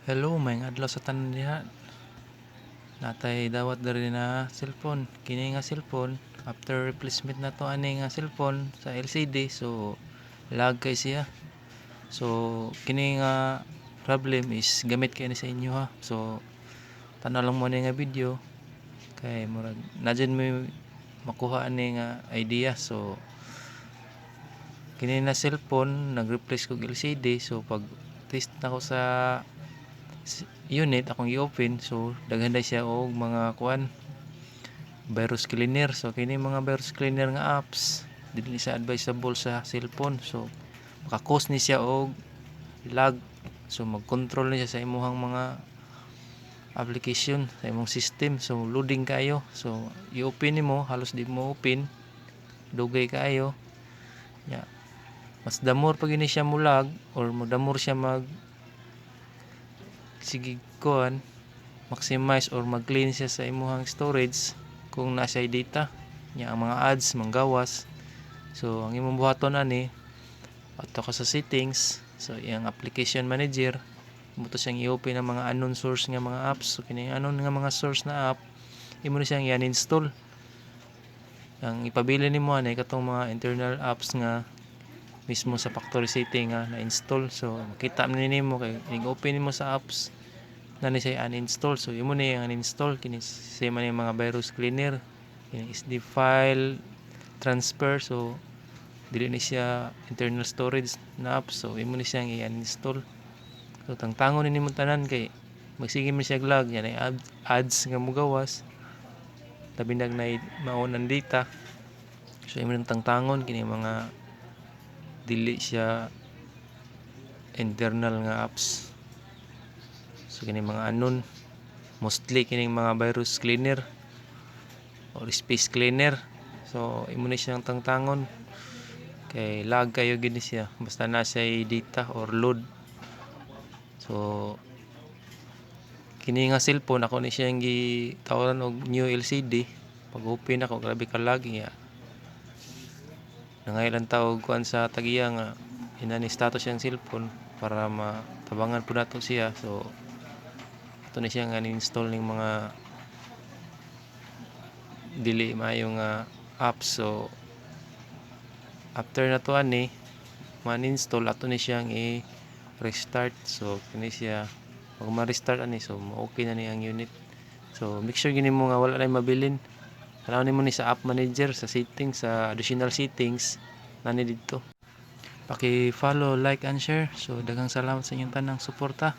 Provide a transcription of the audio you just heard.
Hello, may adlaw sa tanan diha. Natay dawat diri na cellphone. Kini nga cellphone, after replacement na to ani nga cellphone sa LCD, so lag kay siya. So kini nga problem is gamit kay ni sa inyo ha. So tanaw lang mo ni nga video kay murag na dyan mo makuha ani nga idea. So kini na cellphone nag-replace kog LCD, so pag test na ko sa unit akong i-open, so daghan day siya og mga kuan virus cleaner. So kini mga virus cleaner nga apps dili siya advisable sa cellphone, so maka-cause ni siya og lag. So mag-control ni siya sa imong mga application sa imong system, so loading kayo. So i-open nimo halos di mo open, dugay kayo ya. Mas damor pag ini siya mulag or damor siya sige kuan maximize or mag-clean siya sa imong storage kung nasa data nya ang mga ads manggawas. So ang imong buhaton ani ato ka sa settings, so yung application manager mo to siyang i-open ang mga unknown source nga mga apps. So kini unknown nga mga source na app imo ni siyang i-uninstall. Ang ipabili nimo ani katong mga internal apps nga mismo sa factory setting nga na-install. So makita nimo kay ig-open nimo sa apps na ni siya uninstall, so imo ni ang uninstall kini siya man yung mga virus cleaner, kini SD file transfer. So dili ni siya internal storage na app, so imo ni siyang i-uninstall. So tangtangon ni nimo tanan kay magsige man siya lag yan ay ads nga mugawas labi na maunan data. So imo nang tangtangon kini mga dili siya internal nga apps. So kini mga unknown, mostly kining mga virus cleaner or space cleaner. So imo ni siyang tangtangon kay lag kayo gid siya basta na siya data or load. So kini nga cellphone ako ni siyang gitawran og new LCD. Pag open ako grabe ka lag niya. Nangailan tawag kuan sa tagiya nga inani status siyang cellphone para matabangan po nato siya. So ito na siya nga ni-install ng mga dili maayo nga apps. So after na to ani man-install ato ni siyang i-restart. So kini siya pag ma-restart ani, so okay na ni ang unit. So make sure gini mo nga wala na mabilin. Tanaw nimo ni sa app manager sa settings, sa additional settings nani dito. Paki-follow, like and share. So daghang salamat sa inyong tanang suporta.